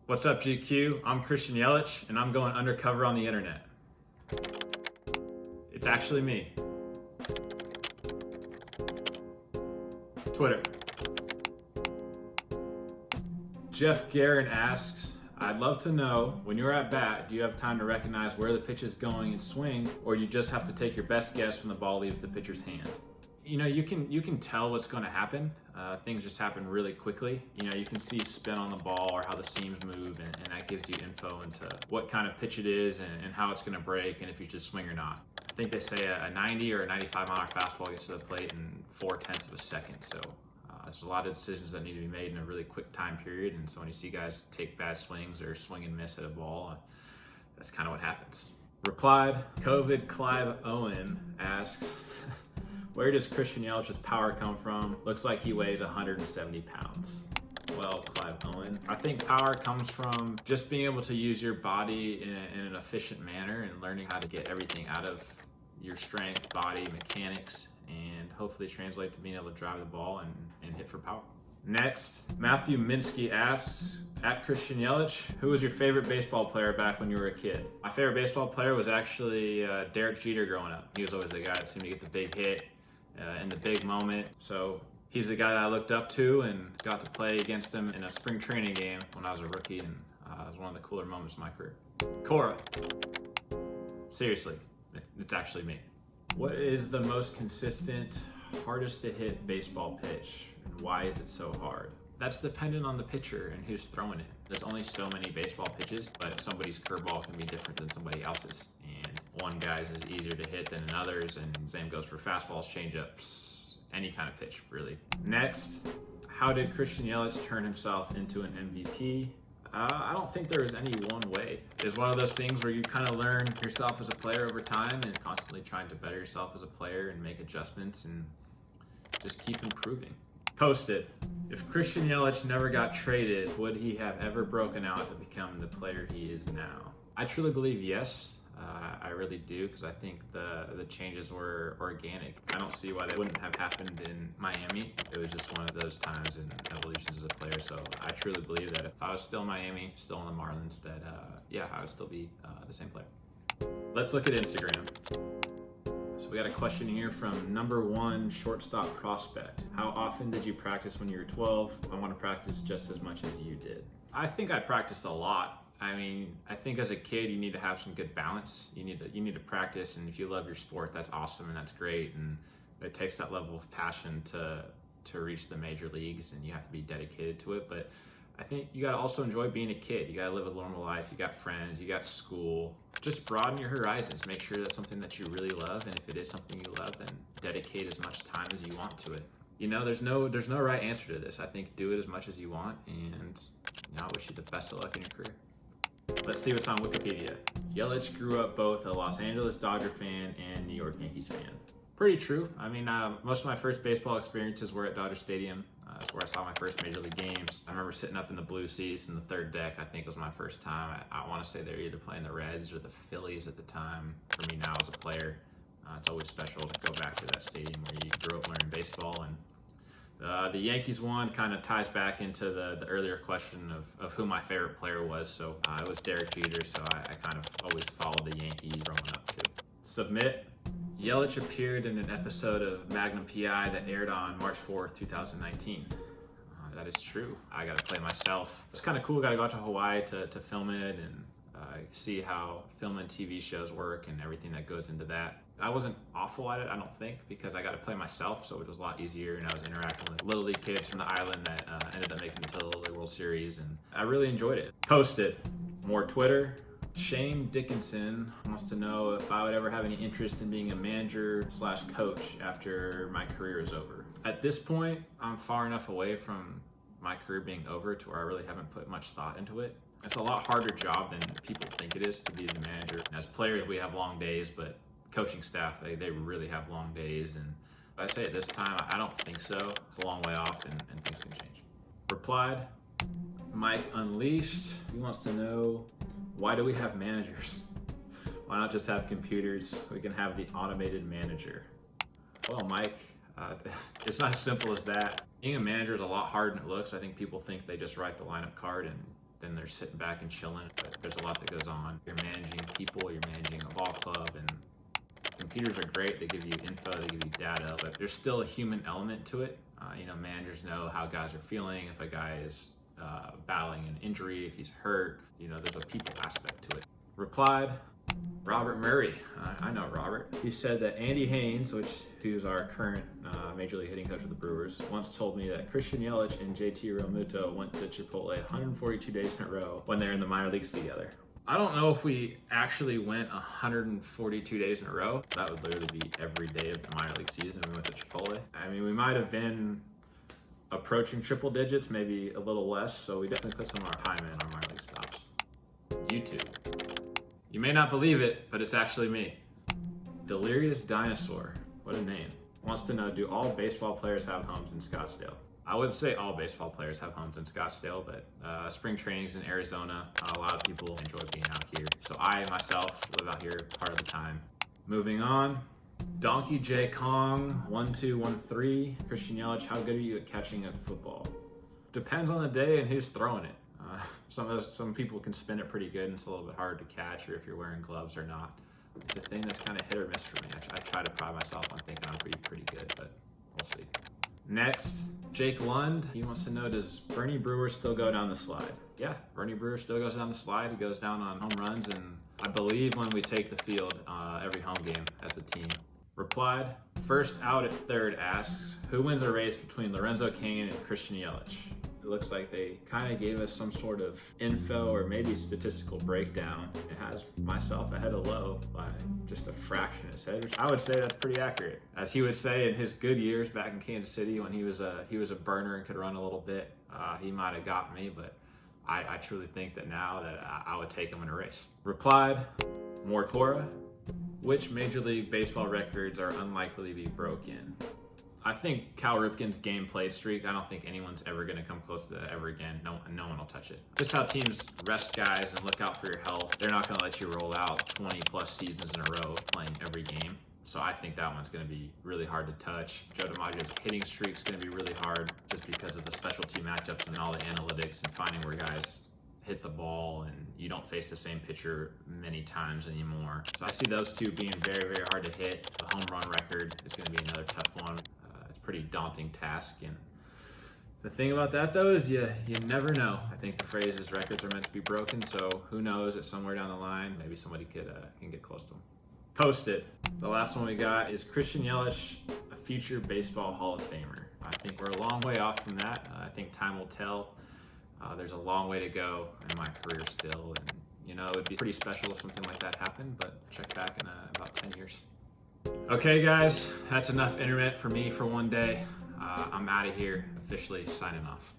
What's up, GQ? I'm Christian Yelich, and I'm going undercover on the internet. It's actually me. Twitter. Jeff Guerin asks, I'd love to know, when you're at bat, do you have time to recognize where the pitch is going and swing, or you just have to take your best guess when the ball leaves the pitcher's hand? You know, you can tell what's going to happen. Things just happen really quickly. You know, you can see spin on the ball or how the seams move, and that gives you info into what kind of pitch it is and how it's going to break and if you should swing or not. I think they say a 90 or a 95 mile fastball gets to the plate in 0.4 of a second. So there's a lot of decisions that need to be made in a really quick time period. And so when you see guys take bad swings or swing and miss at a ball, that's kind of what happens. Replied, COVID Clive Owen asks, where does Christian Yelich's power come from? Looks like he weighs 170 pounds. Well, Clive Owen, I think power comes from just being able to use your body in an efficient manner and learning how to get everything out of your strength, body, mechanics, and hopefully translate to being able to drive the ball and hit for power. Next, Matthew Minsky asks, at Christian Yelich, who was your favorite baseball player back when you were a kid? My favorite baseball player was actually Derek Jeter growing up. He was always the guy that seemed to get the big hit in the big moment. So he's the guy that I looked up to and got to play against him in a spring training game when I was a rookie, and it was one of the cooler moments of my career. Cora, seriously, it's actually me. What is the most consistent, hardest to hit baseball pitch, and why is it so hard? That's dependent on the pitcher and who's throwing it. There's only so many baseball pitches, but somebody's curveball can be different than somebody else's. And one guy's is easier to hit than others, and same goes for fastballs, changeups, any kind of pitch, really. Next, how did Christian Yelich turn himself into an MVP? I don't think there is any one way. It's one of those things where you kind of learn yourself as a player over time and constantly trying to better yourself as a player and make adjustments and just keep improving. Posted, if Christian Yelich never got traded, would he have ever broken out to become the player he is now? I truly believe yes. I really do, because I think the changes were organic. I don't see why they wouldn't have happened in Miami. It was just one of those times in evolutions as a player. So I truly believe that if I was still in Miami, still in the Marlins, that I would still be the same player. Let's look at Instagram. So we got a question here from number 1 shortstop prospect. How often did you practice when you were 12? I want to practice just as much as you did. I think I practiced a lot. I mean, I think as a kid, you need to have some good balance. You need to practice, and if you love your sport, that's awesome and that's great. And it takes that level of passion to reach the major leagues, and you have to be dedicated to it. But I think you got to also enjoy being a kid. You got to live a normal life. You got friends, you got school. Just broaden your horizons. Make sure that's something that you really love, and if it is something you love, then dedicate as much time as you want to it. You know, there's no right answer to this. I think do it as much as you want, and I wish you the best of luck in your career. Let's see what's on Wikipedia. Yelich grew up both a Los Angeles Dodger fan and New York Yankees fan. Pretty true. I mean, most of my first baseball experiences were at Dodger Stadium. That's where I saw my first major league games. I remember sitting up in the blue seats in the third deck. I think was my first time. I want to say they were either playing the Reds or the Phillies at the time. For me now as a player, it's always special to go back to that stadium where you grew up learning baseball. And the Yankees one kind of ties back into the earlier question of who my favorite player was. So it was Derek Jeter, so I kind of always followed the Yankees growing up too. Submit. Yelich appeared in an episode of Magnum PI that aired on March 4th, 2019. That is true. I got to play myself. It's kind of cool. Got to go out to Hawaii to film it and see how film and TV shows work and everything that goes into that. I wasn't awful at it, I don't think, because I got to play myself, so it was a lot easier, and I was interacting with Little League kids from the island that ended up making it to the Little League World Series, and I really enjoyed it. Posted. More Twitter. Shane Dickinson wants to know if I would ever have any interest in being a manager/coach after my career is over. At this point, I'm far enough away from my career being over to where I really haven't put much thought into it. It's a lot harder job than people think it is to be the manager. As players, we have long days, but coaching staff, they really have long days. And I say at this time, I don't think so. It's a long way off, and things can change. Replied, Mike Unleashed. He wants to know, why do we have managers? Why not just have computers? We can have the automated manager. Well, Mike, it's not as simple as that. Being a manager is a lot harder than it looks. I think people think they just write the lineup card and then they're sitting back and chilling. But there's a lot that goes on. You're managing people, you're managing a ball club, and computers are great. They give you info, they give you data, but there's still a human element to it. Managers know how guys are feeling. If a guy is battling an injury, if he's hurt, there's a people aspect to it. Replied, Robert Murray. I know Robert. He said that Andy Haynes, who's our current Major League hitting coach of the Brewers, once told me that Christian Yelich and JT Realmuto went to Chipotle 142 days in a row when they're in the minor leagues together. I don't know if we actually went 142 days in a row. That would literally be every day of the minor league season we went to Chipotle. I mean, we might have been approaching triple digits, maybe a little less, so we definitely put some of our time in our minor league stops. YouTube. You may not believe it, but it's actually me. Delirious Dinosaur, what a name. Wants to know, do all baseball players have homes in Scottsdale? I would say all baseball players have homes in Scottsdale, but spring training's in Arizona. A lot of people enjoy being out here. So I myself live out here part of the time. Moving on, Donkey J Kong 1213. Christian Yelich, how good are you at catching a football? Depends on the day and who's throwing it. Some people can spin it pretty good and it's a little bit hard to catch, or if you're wearing gloves or not. It's a thing that's kind of hit or miss for me. I try to pride myself on thinking I'm pretty good, but we'll see. Next, Jake Lund. He wants to know, does Bernie Brewer still go down the slide? Yeah, Bernie Brewer still goes down the slide. He goes down on home runs, and I believe when we take the field every home game as a team. Replied, first out at third asks, who wins a race between Lorenzo Cain and Christian Yelich? It looks like they kind of gave us some sort of info or maybe statistical breakdown. It has myself ahead of Lowe by just a fraction. It said, which I would say that's pretty accurate. As he would say in his good years back in Kansas City when he was a burner and could run a little bit, he might have got me, but I truly think that now that I would take him in a race. Replied, Mortora, which Major League Baseball records are unlikely to be broken? I think Cal Ripken's game played streak, I don't think anyone's ever going to come close to that ever again. No one will touch it. Just how teams rest guys and look out for your health. They're not going to let you roll out 20 plus seasons in a row playing every game. So I think that one's going to be really hard to touch. Joe DiMaggio's hitting streak's going to be really hard just because of the specialty matchups and all the analytics and finding where guys hit the ball and you don't face the same pitcher many times anymore. So I see those two being very, very hard to hit. The home run record is going to be another tough one. Pretty daunting task, and the thing about that though is you never know. I think the phrase is records are meant to be broken, so who knows that somewhere down the line maybe somebody can get close to them. Posted. The last one we got is Christian Yelich, a future baseball Hall of Famer. I think we're a long way off from that. I think time will tell. There's a long way to go in my career still, and it'd be pretty special if something like that happened, but check back in about 10 years. Okay guys, that's enough internet for me for one day. I'm out of here, officially signing off.